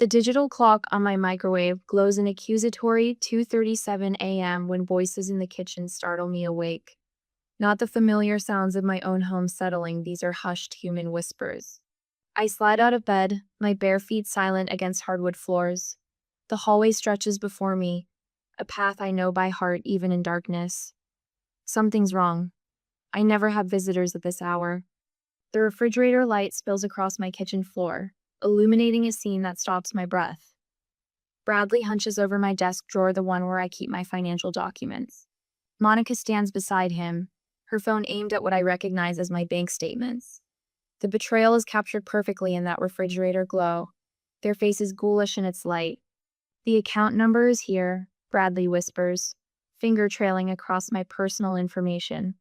The digital clock on my microwave glows an accusatory 2:37 a.m. when voices in the kitchen startle me awake. Not the familiar sounds of my own home settling, these are hushed human whispers. I slide out of bed, my bare feet silent against hardwood floors. The hallway stretches before me, a path I know by heart even in darkness. Something's wrong. I never have visitors at this hour. The refrigerator light spills across my kitchen floor, illuminating a scene that stops my breath. Bradley hunches over my desk drawer, the one where I keep my financial documents. Monica stands beside him, her phone aimed at what I recognize as my bank statements. The betrayal is captured perfectly in that refrigerator glow. Their face is ghoulish in its light. "The account number is here," Bradley whispers, finger trailing across my personal information.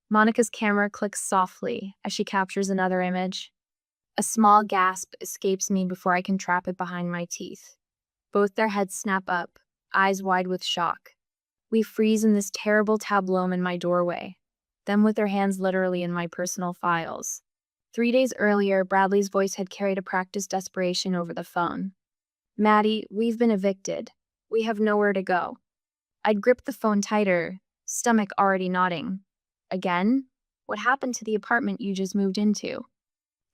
Monica's camera clicks softly as she captures another image. A small gasp escapes me before I can trap it behind my teeth. Both their heads snap up, eyes wide with shock. We freeze in this terrible tableau in my doorway, them with their hands literally in my personal files. 3 days earlier, Bradley's voice had carried a practiced desperation over the phone. "Maddie, we've been evicted. We have nowhere to go." I'd gripped the phone tighter, stomach already knotting. "Again? What happened to the apartment you just moved into?"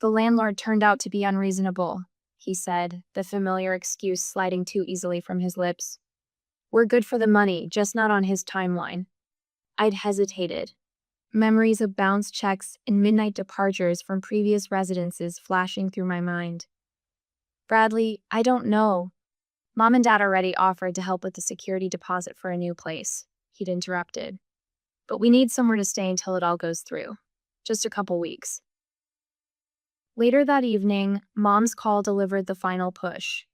"The landlord turned out to be unreasonable," he said, the familiar excuse sliding too easily from his lips. "We're good for the money, just not on his timeline." I'd hesitated. Memories of bounced checks and midnight departures from previous residences flashing through my mind. "Bradley, I don't know. Mom and Dad already offered to help with the security deposit for a new place," he'd interrupted. "But we need somewhere to stay until it all goes through. Just a couple weeks." Later that evening, Mom's call delivered the final push.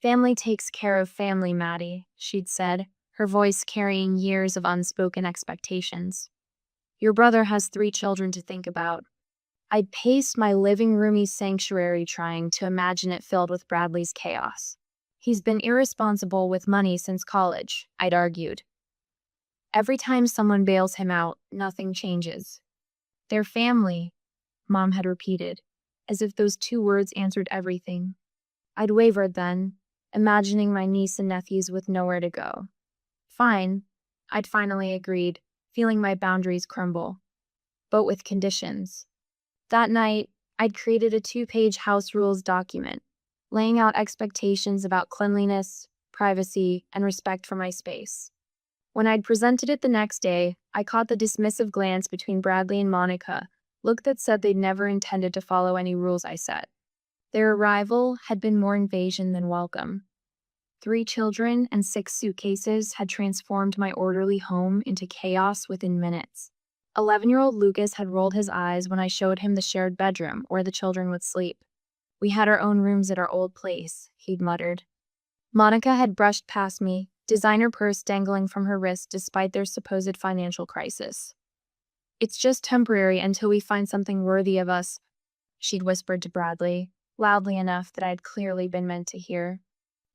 "Family takes care of family, Maddie," she'd said, her voice carrying years of unspoken expectations. "Your brother has 3 children to think about." I'd paced my living roomy sanctuary trying to imagine it filled with Bradley's chaos. "He's been irresponsible with money since college," I'd argued. "Every time someone bails him out, nothing changes." "Their family," Mom had repeated, as if those 2 words answered everything. I'd wavered then, imagining my niece and nephews with nowhere to go. "Fine," I'd finally agreed, feeling my boundaries crumble. But with conditions. That night, I'd created a 2-page house rules document, laying out expectations about cleanliness, privacy, and respect for my space. When I'd presented it the next day, I caught the dismissive glance between Bradley and Monica, look that said they'd never intended to follow any rules I set. Their arrival had been more invasion than welcome. 3 children and 6 suitcases had transformed my orderly home into chaos within minutes. 11-year-old Lucas had rolled his eyes when I showed him the shared bedroom where the children would sleep. "We had our own rooms at our old place," he'd muttered. Monica had brushed past me, designer purse dangling from her wrist despite their supposed financial crisis. "It's just temporary until we find something worthy of us," she'd whispered to Bradley, loudly enough that I'd clearly been meant to hear.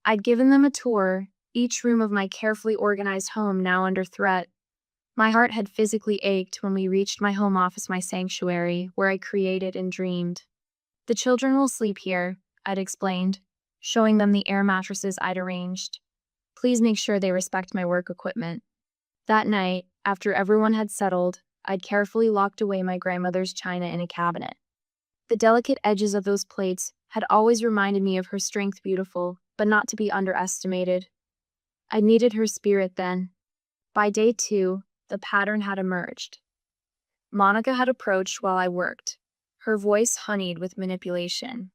I'd given them a tour, each room of my carefully organized home now under threat. My heart had physically ached when we reached my home office, my sanctuary, where I created and dreamed. "The children will sleep here," I'd explained, showing them the air mattresses I'd arranged. "Please make sure they respect my work equipment." That night, after everyone had settled, I'd carefully locked away my grandmother's china in a cabinet. The delicate edges of those plates had always reminded me of her strength, beautiful, but not to be underestimated. I needed her spirit then. By day 2, the pattern had emerged. Monica had approached while I worked, her voice honeyed with manipulation.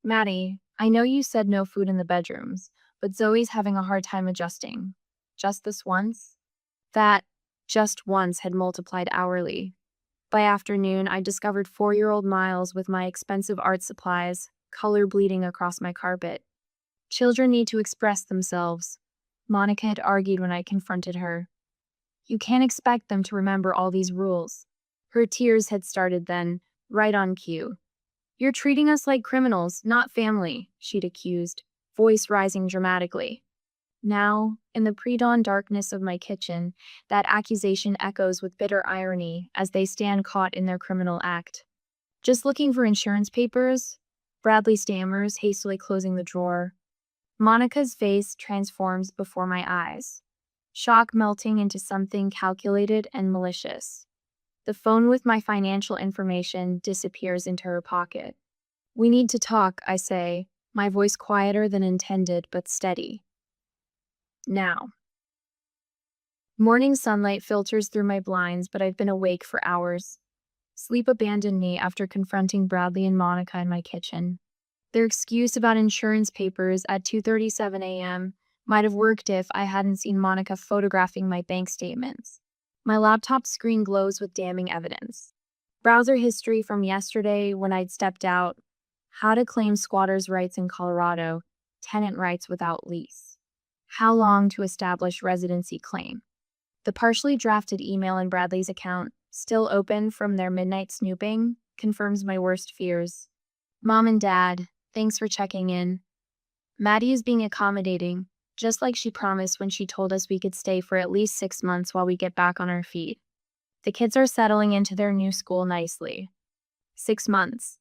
"Maddie, I know you said no food in the bedrooms, but Zoe's having a hard time adjusting. Just this once?" That "just once" had multiplied hourly. By afternoon, I discovered 4-year-old Miles with my expensive art supplies, color bleeding across my carpet. "Children need to express themselves," Monica had argued when I confronted her. "You can't expect them to remember all these rules." Her tears had started then, right on cue. "You're treating us like criminals, not family," she'd accused, voice rising dramatically. Now, in the pre-dawn darkness of my kitchen, that accusation echoes with bitter irony as they stand caught in their criminal act. "Just looking for insurance papers?" Bradley stammers, hastily closing the drawer. Monica's face transforms before my eyes, shock melting into something calculated and malicious. The phone with my financial information disappears into her pocket. We need to talk, I say, my voice quieter than intended but steady. Now. Morning sunlight filters through my blinds, but I've been awake for hours. Sleep abandoned me after confronting Bradley and Monica in my kitchen. Their excuse about insurance papers at 2:37 a.m. might have worked if I hadn't seen Monica photographing my bank statements. My laptop screen glows with damning evidence. Browser history from yesterday when I'd stepped out. How to claim squatters' rights in Colorado. Tenant rights without lease. How long to establish residency claim. The partially drafted email in Bradley's account, still open from their midnight snooping, confirms my worst fears. Mom and Dad, thanks for checking in. Maddie is being accommodating, just like she promised when she told us we could stay for at least 6 months while we get back on our feet. The kids are settling into their new school nicely. 6 months.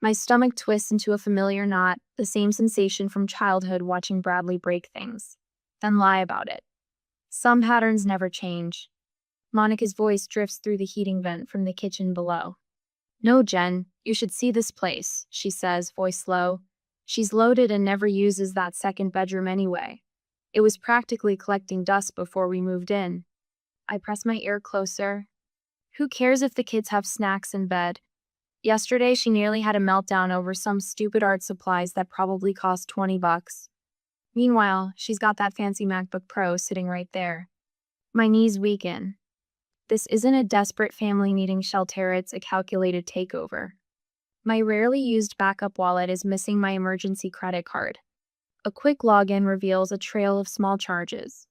My stomach twists into a familiar knot, the same sensation from childhood watching Bradley break things, then lie about it. Some patterns never change. Monica's voice drifts through the heating vent from the kitchen below. No, Jen, you should see this place, she says, voice low. She's loaded and never uses that second bedroom anyway. It was practically collecting dust before we moved in. I press my ear closer. Who cares if the kids have snacks in bed? Yesterday, she nearly had a meltdown over some stupid art supplies that probably cost $20. Meanwhile, she's got that fancy MacBook Pro sitting right there. My knees weaken. This isn't a desperate family needing shelter, it's a calculated takeover. My rarely used backup wallet is missing my emergency credit card. A quick login reveals a trail of small charges.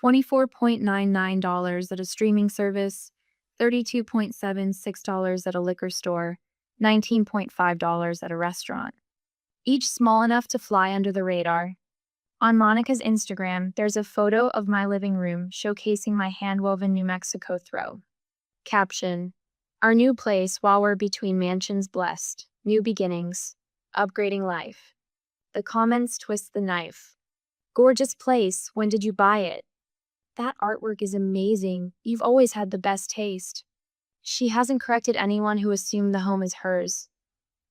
$24.99 at a streaming service, $32.76 at a liquor store, $19.5 at a restaurant. Each small enough to fly under the radar. On Monica's Instagram, there's a photo of my living room showcasing my hand-woven New Mexico throw. Caption: Our new place while we're between mansions blessed. New beginnings. Upgrading life. The comments twist the knife. Gorgeous place. When did you buy it? That artwork is amazing. You've always had the best taste. She hasn't corrected anyone who assumed the home is hers.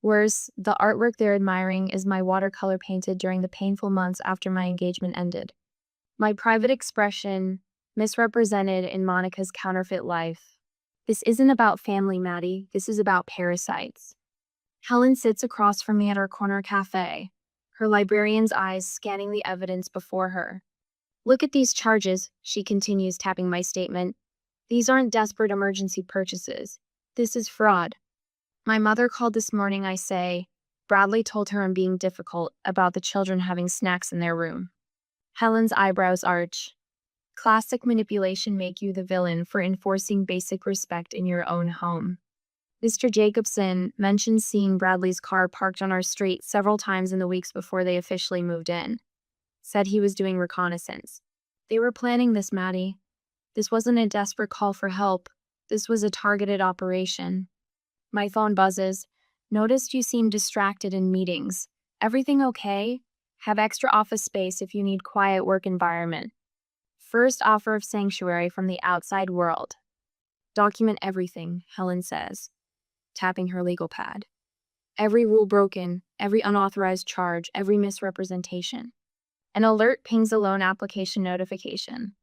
Worse, the artwork they're admiring is my watercolor painted during the painful months after my engagement ended. My private expression, misrepresented in Monica's counterfeit life. This isn't about family, Maddie. This is about parasites. Helen sits across from me at our corner cafe, her librarian's eyes scanning the evidence before her. Look at these charges, she continues, tapping my statement. These aren't desperate emergency purchases. This is fraud. My mother called this morning, I say. Bradley told her I'm being difficult about the children having snacks in their room. Helen's eyebrows arch. Classic manipulation, make you the villain for enforcing basic respect in your own home. Mr. Jacobson mentioned seeing Bradley's car parked on our street several times in the weeks before they officially moved in. Said he was doing reconnaissance. They were planning this, Maddie. This wasn't a desperate call for help. This was a targeted operation. My phone buzzes. Noticed you seem distracted in meetings. Everything okay? Have extra office space if you need quiet work environment. First offer of sanctuary from the outside world. Document everything, Helen says, tapping her legal pad. Every rule broken, every unauthorized charge, every misrepresentation. An alert pings a loan application notification.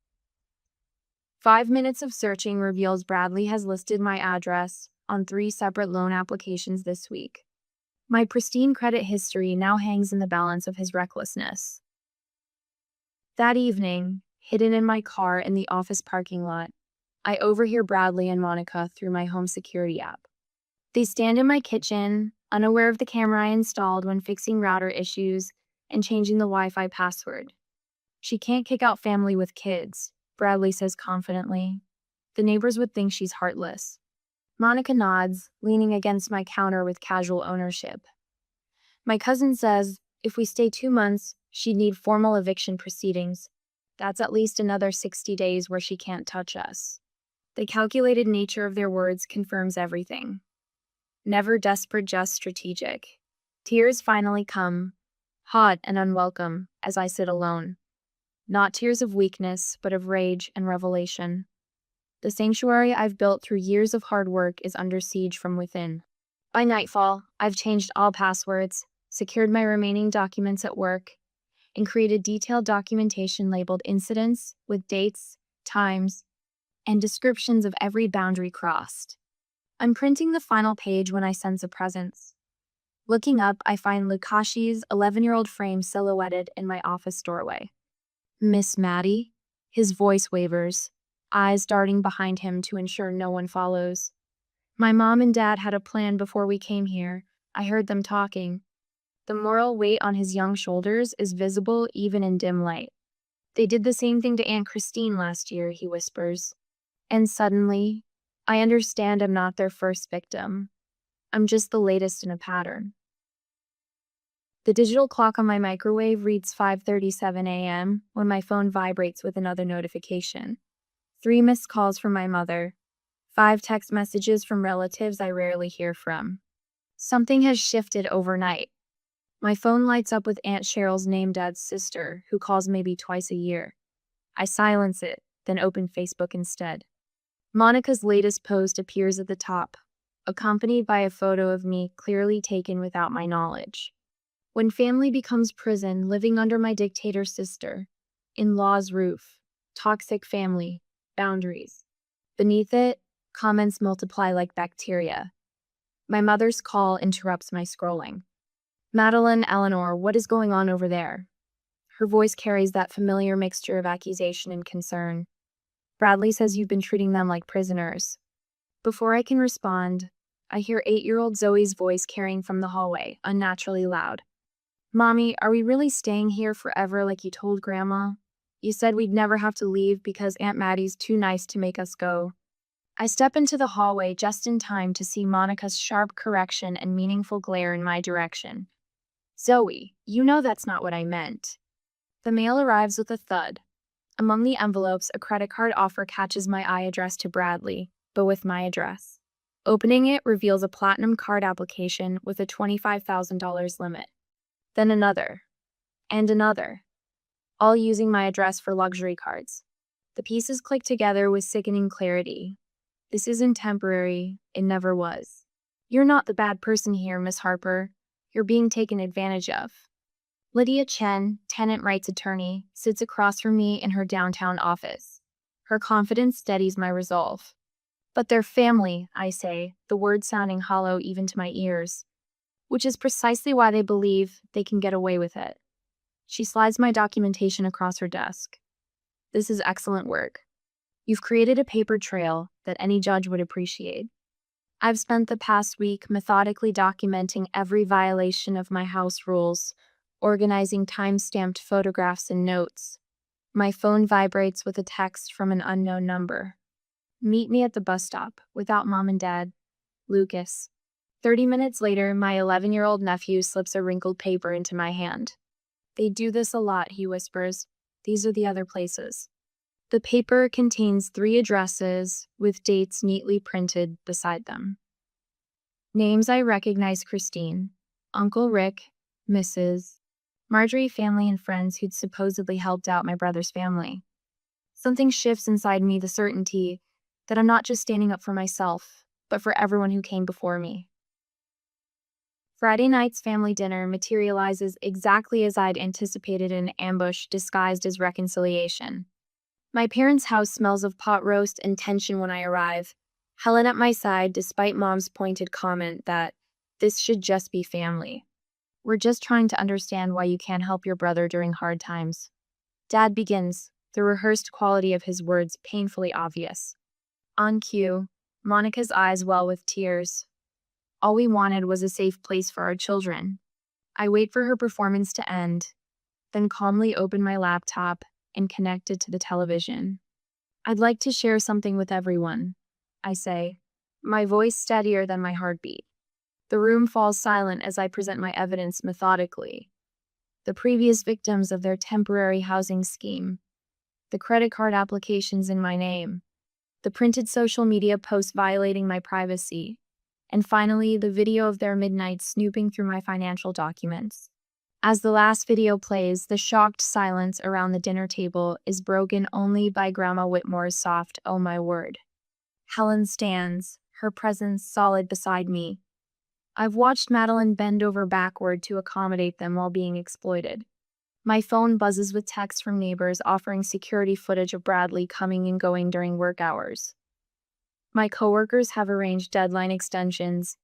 5 minutes of searching reveals Bradley has listed my address on 3 separate loan applications this week. My pristine credit history now hangs in the balance of his recklessness. That evening, hidden in my car in the office parking lot, I overhear Bradley and Monica through my home security app. They stand in my kitchen, unaware of the camera I installed when fixing router issues and changing the Wi-Fi password. She can't kick out family with kids, Bradley says confidently. The neighbors would think she's heartless. Monica nods, leaning against my counter with casual ownership. My cousin says if we stay 2 months, she'd need formal eviction proceedings. That's at least another 60 days where she can't touch us. The calculated nature of their words confirms everything. Never desperate, just strategic. Tears finally come. hot and unwelcome, as I sit alone. Not tears of weakness, but of rage and revelation. The sanctuary I've built through years of hard work is under siege from within. By nightfall, I've changed all passwords, secured my remaining documents at work, and created detailed documentation labeled incidents with dates, times, and descriptions of every boundary crossed. I'm printing the final page when I sense a presence. Looking up, I find Lukashi's 11-year-old frame silhouetted in my office doorway. Miss Maddie? His voice wavers, eyes darting behind him to ensure no one follows. My mom and dad had a plan before we came here. I heard them talking. The moral weight on his young shoulders is visible even in dim light. They did the same thing to Aunt Christine last year, he whispers. And suddenly, I understand I'm not their first victim. I'm just the latest in a pattern. The digital clock on my microwave reads 5:37 a.m. when my phone vibrates with another notification. 3 missed calls from my mother. 5 text messages from relatives I rarely hear from. Something has shifted overnight. My phone lights up with Aunt Cheryl's name Dad's sister, who calls maybe twice a year. I silence it, then open Facebook instead. Monica's latest post appears at the top, accompanied by a photo of me clearly taken without my knowledge. When family becomes prison, living under my dictator sister, in-law's roof, toxic family, boundaries. Beneath it, comments multiply like bacteria. My mother's call interrupts my scrolling. Madeline, Eleanor, what is going on over there? Her voice carries that familiar mixture of accusation and concern. Bradley says you've been treating them like prisoners. Before I can respond, I hear 8-year-old Zoe's voice carrying from the hallway, unnaturally loud. Mommy, are we really staying here forever like you told Grandma? You said we'd never have to leave because Aunt Maddie's too nice to make us go. I step into the hallway just in time to see Monica's sharp correction and meaningful glare in my direction. Zoe, you know that's not what I meant. The mail arrives with a thud. Among the envelopes, a credit card offer catches my eye addressed to Bradley, but with my address. Opening it reveals a platinum card application with a $25,000 limit. Then another, and another, all using my address for luxury cards. The pieces click together with sickening clarity. This isn't temporary, it never was. You're not the bad person here, Miss Harper. You're being taken advantage of. Lydia Chen, tenant rights attorney, sits across from me in her downtown office. Her confidence steadies my resolve. But they're family, I say, the words sounding hollow even to my ears. Which is precisely why they believe they can get away with it. She slides my documentation across her desk. This is excellent work. You've created a paper trail that any judge would appreciate. I've spent the past week methodically documenting every violation of my house rules, organizing time-stamped photographs and notes. My phone vibrates with a text from an unknown number. Meet me at the bus stop, without Mom and Dad. Lucas. 30 minutes later, my 11-year-old nephew slips a wrinkled paper into my hand. They do this a lot, he whispers. These are the other places. The paper contains 3 addresses with dates neatly printed beside them. Names I recognize: Christine, Uncle Rick, Mrs. Marjorie, family and friends who'd supposedly helped out my brother's family. Something shifts inside me, the certainty that I'm not just standing up for myself, but for everyone who came before me. Friday night's family dinner materializes exactly as I'd anticipated, an ambush disguised as reconciliation. My parents' house smells of pot roast and tension when I arrive, Helen at my side despite Mom's pointed comment that this should just be family. We're just trying to understand why you can't help your brother during hard times. Dad begins, the rehearsed quality of his words painfully obvious. On cue, Monica's eyes well with tears. All we wanted was a safe place for our children. I wait for her performance to end, then calmly open my laptop and connect it to the television. I'd like to share something with everyone, I say, my voice steadier than my heartbeat. The room falls silent as I present my evidence methodically. The previous victims of their temporary housing scheme, the credit card applications in my name, the printed social media posts violating my privacy, and finally, the video of their midnight snooping through my financial documents. As the last video plays, the shocked silence around the dinner table is broken only by Grandma Whitmore's soft, "Oh my word." Helen stands, her presence solid beside me. I've watched Madeline bend over backward to accommodate them while being exploited. My phone buzzes with texts from neighbors offering security footage of Bradley coming and going during work hours. My coworkers have arranged deadline extensions.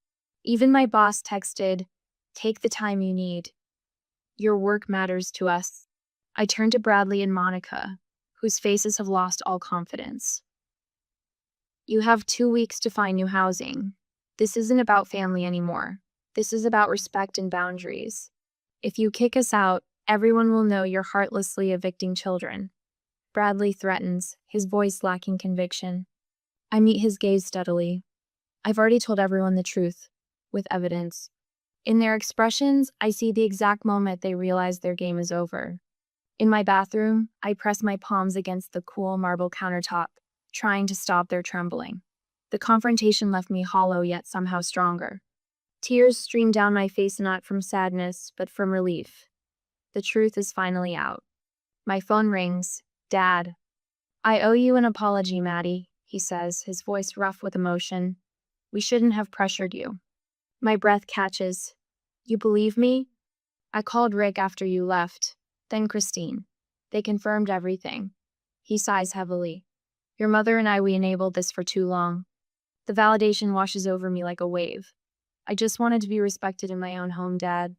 Even my boss texted, "Take the time you need. Your work matters to us." I turn to Bradley and Monica, whose faces have lost all confidence. "You have 2 weeks to find new housing. This isn't about family anymore. This is about respect and boundaries. If you kick us out, everyone will know you're heartlessly evicting children." Bradley threatens, his voice lacking conviction. I meet his gaze steadily. I've already told everyone the truth, with evidence. In their expressions, I see the exact moment they realize their game is over. In my bathroom, I press my palms against the cool marble countertop, trying to stop their trembling. The confrontation left me hollow yet somehow stronger. Tears stream down my face, not from sadness, but from relief. The truth is finally out. My phone rings. "Dad." "I owe you an apology, Maddie," he says, his voice rough with emotion. "We shouldn't have pressured you." My breath catches. "You believe me?" "I called Rick after you left, then Christine. They confirmed everything." He sighs heavily. "Your mother and we enabled this for too long." The validation washes over me like a wave. I just wanted to be respected in my own home, Dad.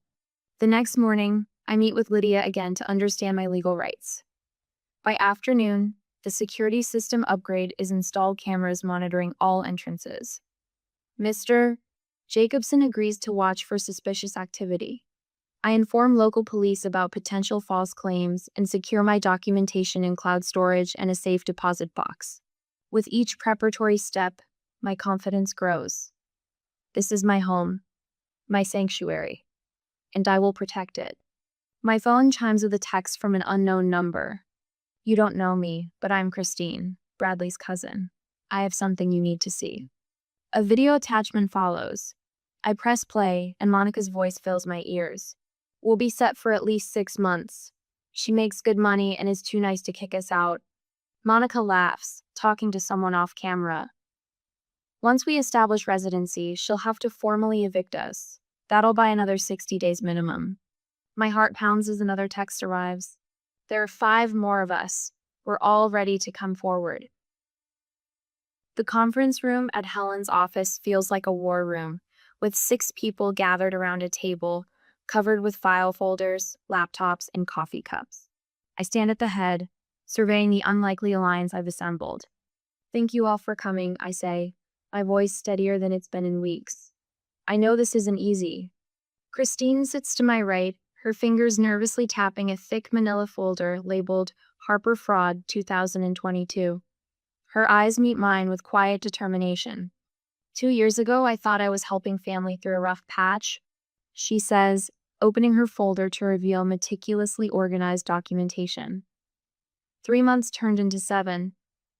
The next morning, I meet with Lydia again to understand my legal rights. By afternoon, the security system upgrade is installed, cameras monitoring all entrances. Mr. Jacobson agrees to watch for suspicious activity. I inform local police about potential false claims and secure my documentation in cloud storage and a safe deposit box. With each preparatory step, my confidence grows. This is my home, my sanctuary, and I will protect it. My phone chimes with a text from an unknown number. "You don't know me, but I'm Christine, Bradley's cousin. I have something you need to see." A video attachment follows. I press play, and Monica's voice fills my ears. "We'll be set for at least 6 months. She makes good money and is too nice to kick us out." Monica laughs, talking to someone off camera. "Once we establish residency, she'll have to formally evict us. That'll buy another 60 days minimum." My heart pounds as another text arrives. "There are 5 more of us. We're all ready to come forward." The conference room at Helen's office feels like a war room, with 6 people gathered around a table, covered with file folders, laptops, and coffee cups. I stand at the head, surveying the unlikely alliance I've assembled. "Thank you all for coming," I say, my voice steadier than it's been in weeks. "I know this isn't easy." Christine sits to my right, her fingers nervously tapping a thick manila folder labeled Harper Fraud 2022. Her eyes meet mine with quiet determination. "2 years ago, I thought I was helping family through a rough patch," she says, opening her folder to reveal meticulously organized documentation. 3 months turned into 7.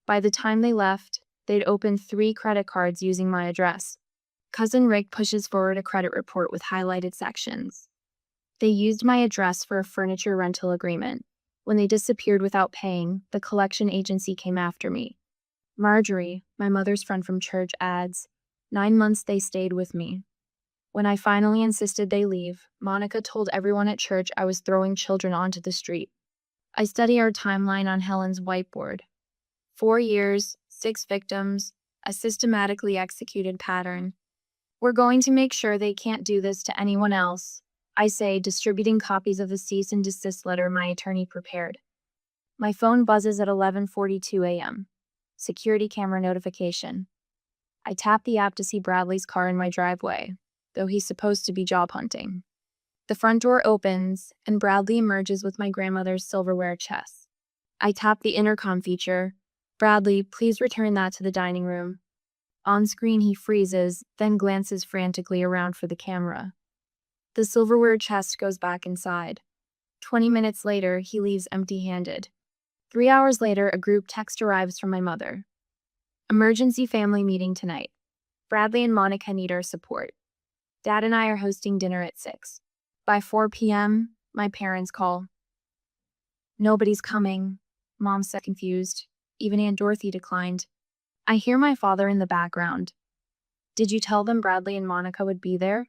By the time they left, they'd opened 3 credit cards using my address. Cousin Rick pushes forward a credit report with highlighted sections. They used my address for a furniture rental agreement. When they disappeared without paying, the collection agency came after me. Marjorie, my mother's friend from church, adds, 9 months they stayed with me. When I finally insisted they leave, Monica told everyone at church I was throwing children onto the street. I study our timeline on Helen's whiteboard. 4 years, 6 victims, a systematically executed pattern. "We're going to make sure they can't do this to anyone else," I say, distributing copies of the cease and desist letter my attorney prepared. My phone buzzes at 11:42 a.m. Security camera notification. I tap the app to see Bradley's car in my driveway, though he's supposed to be job hunting. The front door opens, and Bradley emerges with my grandmother's silverware chest. I tap the intercom feature. "Bradley, please return that to the dining room." On screen, he freezes, then glances frantically around for the camera. The silverware chest goes back inside. 20 minutes later, he leaves empty-handed. 3 hours later, a group text arrives from my mother. "Emergency family meeting tonight. Bradley and Monica need our support. Dad and I are hosting dinner at 6. By 4 p.m., My parents call. Nobody's coming, Mom said, confused. Even Aunt Dorothy declined. I hear my father in the background. Did you tell them Bradley and Monica would be there?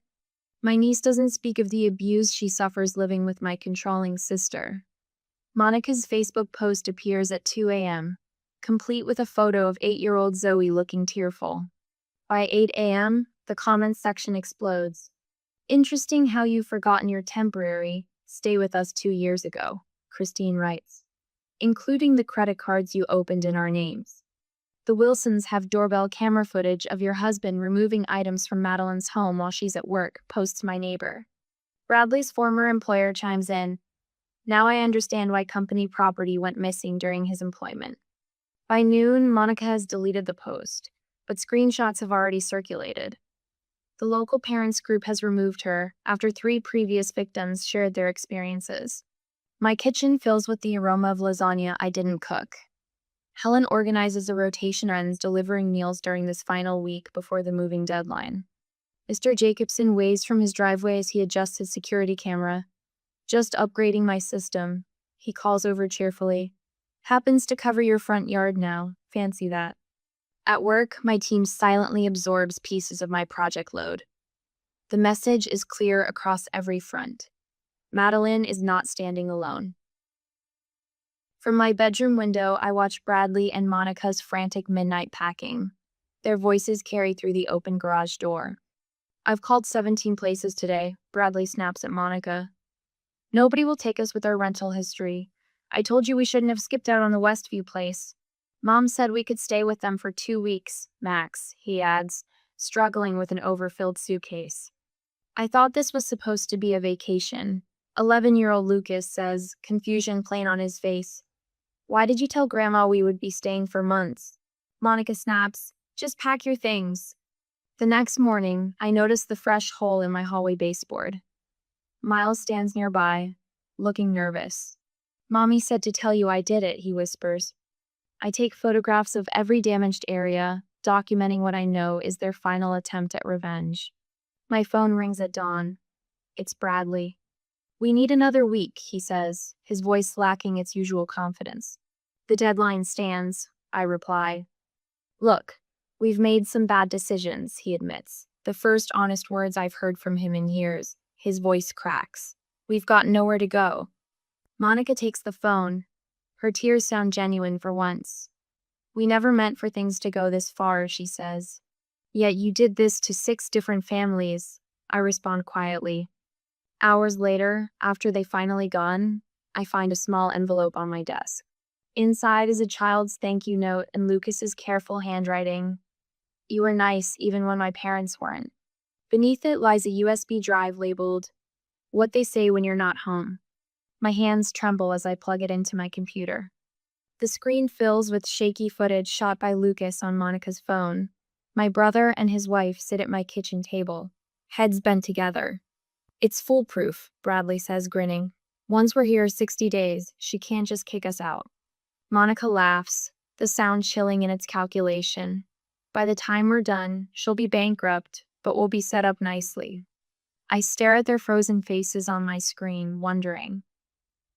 My niece doesn't speak of the abuse she suffers living with my controlling sister. Monica's Facebook post appears at 2 a.m., complete with a photo of 8-year-old Zoe looking tearful. By 8 a.m., the comments section explodes. Interesting how you've forgotten your temporary stay with us 2 years ago, Christine writes, including the credit cards you opened in our names. The Wilsons have doorbell camera footage of your husband removing items from Madeline's home while she's at work, posts my neighbor. Bradley's former employer chimes in. Now I understand why company property went missing during his employment. By noon, Monica has deleted the post, but screenshots have already circulated. The local parents group has removed her after 3 previous victims shared their experiences. My kitchen fills with the aroma of lasagna I didn't cook. Helen organizes a rotation of friends delivering meals during this final week before the moving deadline. Mr. Jacobson waves from his driveway as he adjusts his security camera. Just upgrading my system, he calls over cheerfully. Happens to cover your front yard now, fancy that. At work, my team silently absorbs pieces of my project load. The message is clear across every front. Madeline is not standing alone. From my bedroom window, I watch Bradley and Monica's frantic midnight packing. Their voices carry through the open garage door. I've called 17 places today, Bradley snaps at Monica. Nobody will take us with our rental history. I told you we shouldn't have skipped out on the Westview place. Mom said we could stay with them for 2 weeks, max, he adds, struggling with an overfilled suitcase. I thought this was supposed to be a vacation, 11-year-old Lucas says, confusion plain on his face. Why did you tell Grandma we would be staying for months? Monica snaps, just pack your things. The next morning, I notice the fresh hole in my hallway baseboard. Miles stands nearby, looking nervous. Mommy said to tell you I did it, he whispers. I take photographs of every damaged area, documenting what I know is their final attempt at revenge. My phone rings at dawn. It's Bradley. We need another week, he says, his voice lacking its usual confidence. The deadline stands, I reply. Look, we've made some bad decisions, he admits. The first honest words I've heard from him in years. His voice cracks. We've got nowhere to go. Monica takes the phone. Her tears sound genuine for once. We never meant for things to go this far, she says. Yet you did this to 6 different families, I respond quietly. Hours later, after they finally gone, I find a small envelope on my desk. Inside is a child's thank you note and Lucas's careful handwriting. You were nice even when my parents weren't. Beneath it lies a USB drive labeled, What They Say When You're Not Home. My hands tremble as I plug it into my computer. The screen fills with shaky footage shot by Lucas on Monica's phone. My brother and his wife sit at my kitchen table, heads bent together. It's foolproof, Bradley says, grinning. Once we're here 60 days, she can't just kick us out. Monica laughs, the sound chilling in its calculation. By the time we're done, she'll be bankrupt, but we'll be set up nicely. I stare at their frozen faces on my screen, wondering,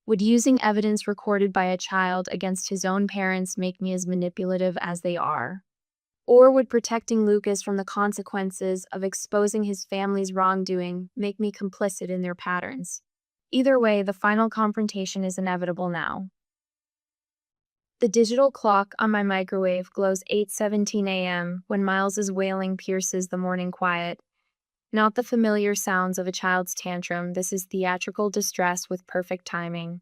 would using evidence recorded by a child against his own parents make me as manipulative as they are? Or would protecting Lucas from the consequences of exposing his family's wrongdoing make me complicit in their patterns? Either way, the final confrontation is inevitable now. The digital clock on my microwave glows 8:17 a.m. when Miles's wailing pierces the morning quiet. Not the familiar sounds of a child's tantrum, this is theatrical distress with perfect timing.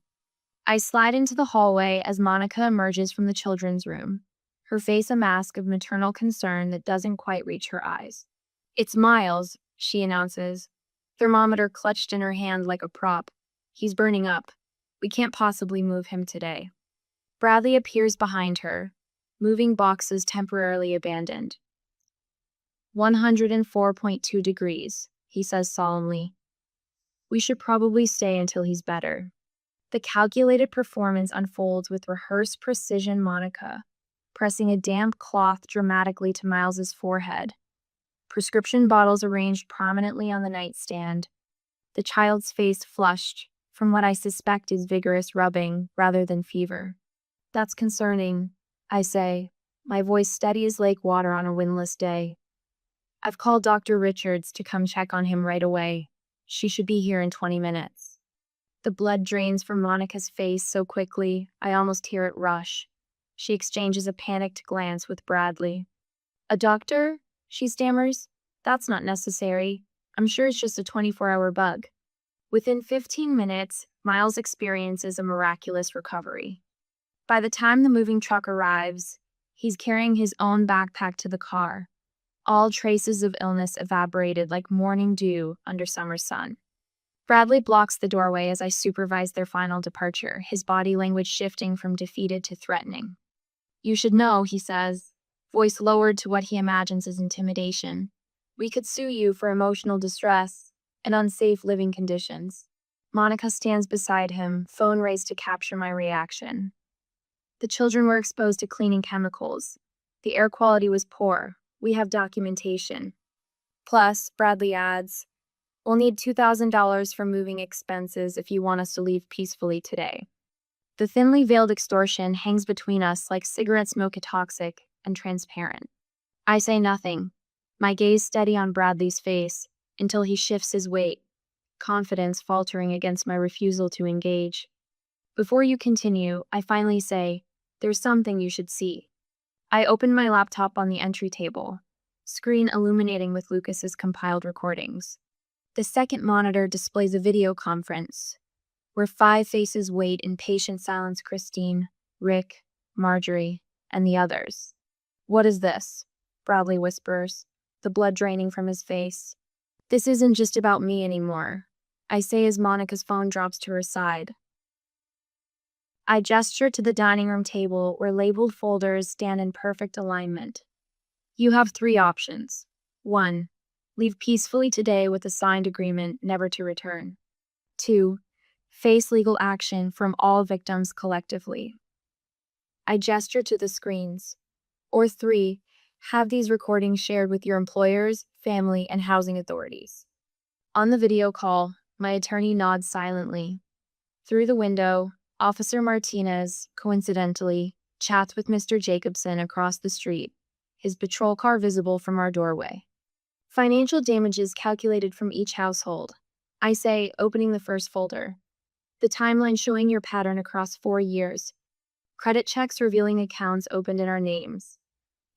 I slide into the hallway as Monica emerges from the children's room, her face a mask of maternal concern that doesn't quite reach her eyes. It's Miles, she announces, thermometer clutched in her hand like a prop. He's burning up. We can't possibly move him today. Bradley appears behind her, moving boxes temporarily abandoned. 104.2 degrees, he says solemnly. We should probably stay until he's better. The calculated performance unfolds with rehearsed precision. Monica pressing a damp cloth dramatically to Miles's forehead. Prescription bottles arranged prominently on the nightstand. The child's face flushed, from what I suspect is vigorous rubbing rather than fever. That's concerning, I say, my voice steady as lake water on a windless day. I've called Dr. Richards to come check on him right away. She should be here in 20 minutes. The blood drains from Monica's face so quickly, I almost hear it rush. She exchanges a panicked glance with Bradley. A doctor? She stammers. That's not necessary. I'm sure it's just a 24-hour bug. Within 15 minutes, Miles experiences a miraculous recovery. By the time the moving truck arrives, he's carrying his own backpack to the car. All traces of illness evaporated like morning dew under summer sun. Bradley blocks the doorway as I supervise their final departure, his body language shifting from defeated to threatening. You should know, he says, voice lowered to what he imagines as intimidation. We could sue you for emotional distress and unsafe living conditions. Monica stands beside him, phone raised to capture my reaction. The children were exposed to cleaning chemicals. The air quality was poor. We have documentation. Plus, Bradley adds, we'll need $2,000 for moving expenses if you want us to leave peacefully today. The thinly veiled extortion hangs between us like cigarette smoke, toxic and transparent. I say nothing, my gaze steady on Bradley's face until he shifts his weight, confidence faltering against my refusal to engage. Before you continue, I finally say, there's something you should see. I open my laptop on the entry table, screen illuminating with Lucas's compiled recordings. The second monitor displays a video conference, where 5 faces wait in patient silence: Christine, Rick, Marjorie, and the others. What is this? Bradley whispers, the blood draining from his face. This isn't just about me anymore, I say as Monica's phone drops to her side. I gesture to the dining room table where labeled folders stand in perfect alignment. You have 3 options. 1. Leave peacefully today with a signed agreement never to return. 2. Face legal action from all victims collectively. I gesture to the screens. Or 3. Have these recordings shared with your employers, family, and housing authorities. On the video call, my attorney nods silently. Through the window, Officer Martinez, coincidentally, chats with Mr. Jacobson across the street, his patrol car visible from our doorway. Financial damages calculated from each household. I say, opening the first folder. The timeline showing your pattern across 4 years. Credit checks revealing accounts opened in our names.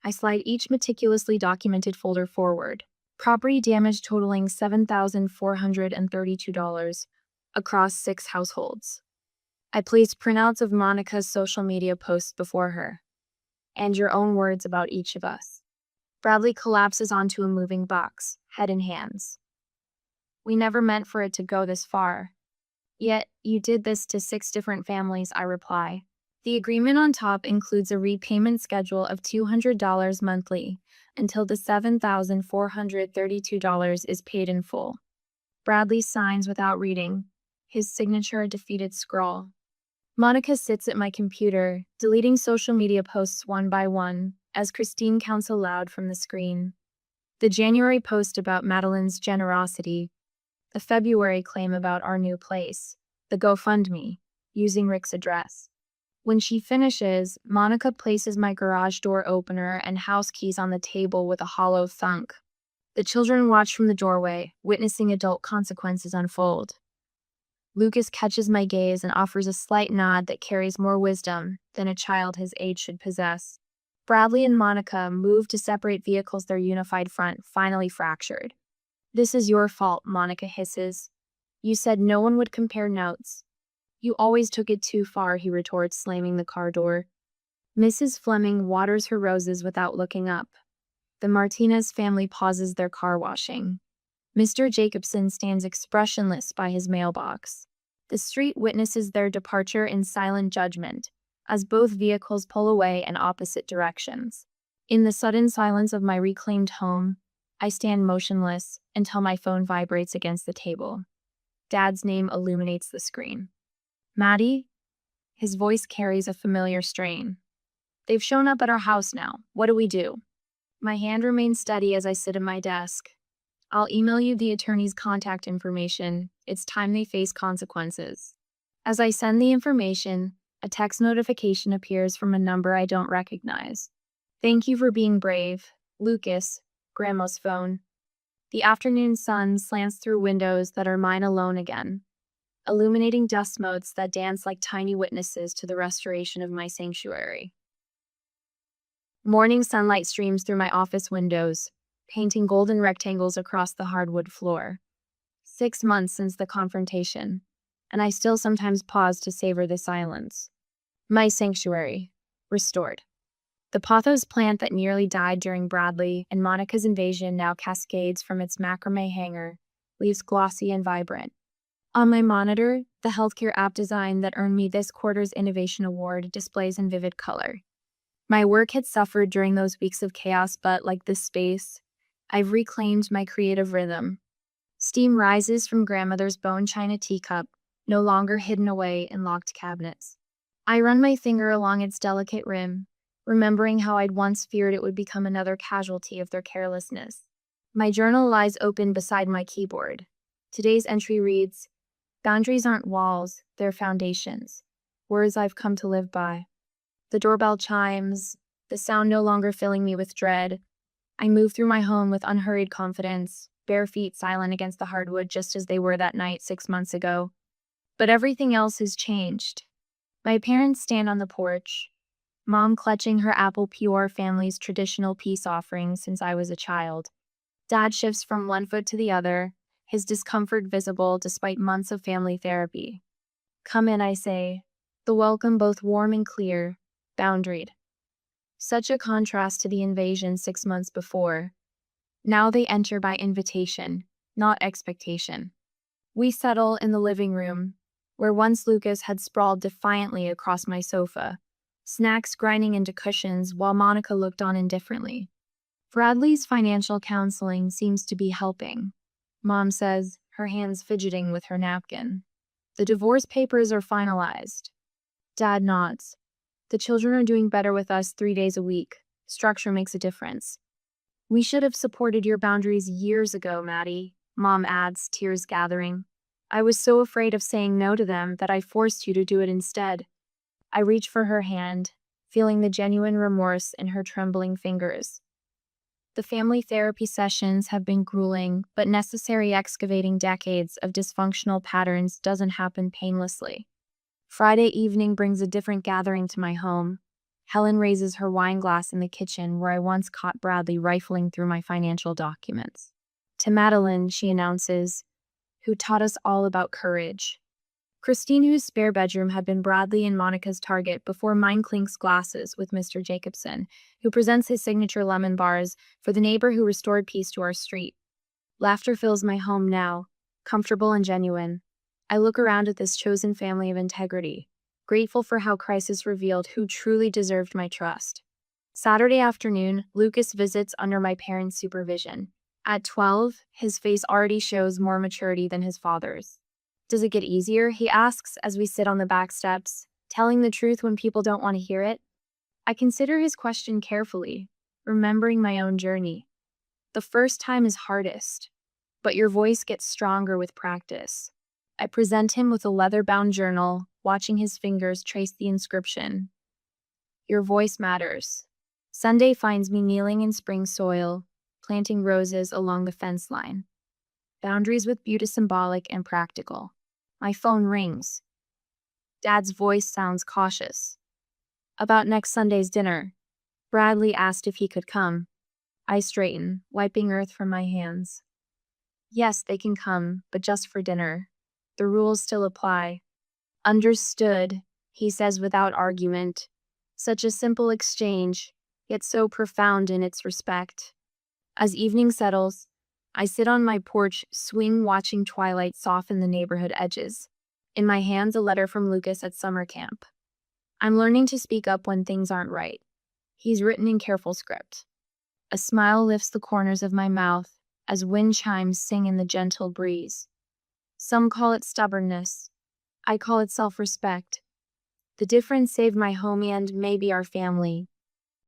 I slide each meticulously documented folder forward. Property damage totaling $7,432 across 6 households. I place printouts of Monica's social media posts before her, and your own words about each of us. Bradley collapses onto a moving box, head in hands. We never meant for it to go this far. Yet, you did this to 6 different families, I reply. The agreement on top includes a repayment schedule of $200 monthly until the $7,432 is paid in full. Bradley signs without reading, his signature a defeated scrawl. Monica sits at my computer, deleting social media posts one by one, as Christine counts aloud from the screen. The January post about Madeline's generosity, the February claim about our new place, the GoFundMe, using Rick's address. When she finishes, Monica places my garage door opener and house keys on the table with a hollow thunk. The children watch from the doorway, witnessing adult consequences unfold. Lucas catches my gaze and offers a slight nod that carries more wisdom than a child his age should possess. Bradley and Monica move to separate vehicles, their unified front finally fractured. This is your fault, Monica hisses. You said no one would compare notes. You always took it too far, he retorts, slamming the car door. Mrs. Fleming waters her roses without looking up. The Martinez family pauses their car washing. Mr. Jacobson stands expressionless by his mailbox. The street witnesses their departure in silent judgment, as both vehicles pull away in opposite directions. In the sudden silence of my reclaimed home, I stand motionless until my phone vibrates against the table. Dad's name illuminates the screen. Maddie? His voice carries a familiar strain. They've shown up at our house now. What do we do? My hand remains steady as I sit at my desk. I'll email you the attorney's contact information. It's time they face consequences. As I send the information, a text notification appears from a number I don't recognize. Thank you for being brave. Lucas, Grandma's phone. The afternoon sun slants through windows that are mine alone again, illuminating dust motes that dance like tiny witnesses to the restoration of my sanctuary. Morning sunlight streams through my office windows, painting golden rectangles across the hardwood floor. 6 months since the confrontation, and I still sometimes pause to savor the silence. My sanctuary, restored. The pothos plant that nearly died during Bradley and Monica's invasion now cascades from its macrame hanger, leaves glossy and vibrant. On my monitor, the healthcare app design that earned me this quarter's Innovation Award displays in vivid color. My work had suffered during those weeks of chaos, but like this space, I've reclaimed my creative rhythm. Steam rises from grandmother's bone china teacup, no longer hidden away in locked cabinets. I run my finger along its delicate rim, remembering how I'd once feared it would become another casualty of their carelessness. My journal lies open beside my keyboard. Today's entry reads, "Boundaries aren't walls, they're foundations. Words I've come to live by." The doorbell chimes, the sound no longer filling me with dread. I move through my home with unhurried confidence, bare feet silent against the hardwood just as they were that night 6 months ago. But everything else has changed. My parents stand on the porch, Mom clutching her Apple Pure family's traditional peace offering since I was a child. Dad shifts from one foot to the other, his discomfort visible despite months of family therapy. "Come in," I say, the welcome both warm and clear, boundaried. Such a contrast to the invasion 6 months before. Now they enter by invitation, not expectation. We settle in the living room, where once Lucas had sprawled defiantly across my sofa, snacks grinding into cushions while Monica looked on indifferently. Bradley's financial counseling seems to be helping, Mom says, her hands fidgeting with her napkin. The divorce papers are finalized. Dad nods. The children are doing better with us 3 days a week. Structure makes a difference. We should have supported your boundaries years ago, Maddie, Mom adds, tears gathering. I was so afraid of saying no to them that I forced you to do it instead. I reach for her hand, feeling the genuine remorse in her trembling fingers. The family therapy sessions have been grueling, but necessary. Excavating decades of dysfunctional patterns doesn't happen painlessly. Friday evening brings a different gathering to my home. Helen raises her wine glass in the kitchen where I once caught Bradley rifling through my financial documents. To Madeline, she announces, who taught us all about courage. Christine, whose spare bedroom had been Bradley and Monica's target before mine clinks glasses with Mr. Jacobson, who presents his signature lemon bars for the neighbor who restored peace to our street. Laughter fills my home now, comfortable and genuine. I look around at this chosen family of integrity, grateful for how crisis revealed who truly deserved my trust. Saturday afternoon, Lucas visits under my parents' supervision. At 12, his face already shows more maturity than his father's. "Does it get easier?" he asks as we sit on the back steps, telling the truth when people don't want to hear it. I consider his question carefully, remembering my own journey. The first time is hardest, but your voice gets stronger with practice. I present him with a leather-bound journal, watching his fingers trace the inscription. Your voice matters. Sunday finds me kneeling in spring soil, planting roses along the fence line. Boundaries with beauty symbolic and practical. My phone rings. Dad's voice sounds cautious. About next Sunday's dinner. Bradley asked if he could come. I straighten, wiping earth from my hands. Yes, they can come, but just for dinner. The rules still apply. Understood, he says without argument. Such a simple exchange, yet so profound in its respect. As evening settles, I sit on my porch swing watching twilight soften the neighborhood edges. In my hands, a letter from Lucas at summer camp. I'm learning to speak up when things aren't right. He's written in careful script. A smile lifts the corners of my mouth as wind chimes sing in the gentle breeze. Some call it stubbornness. I call it self-respect. The difference saved my home and maybe our family,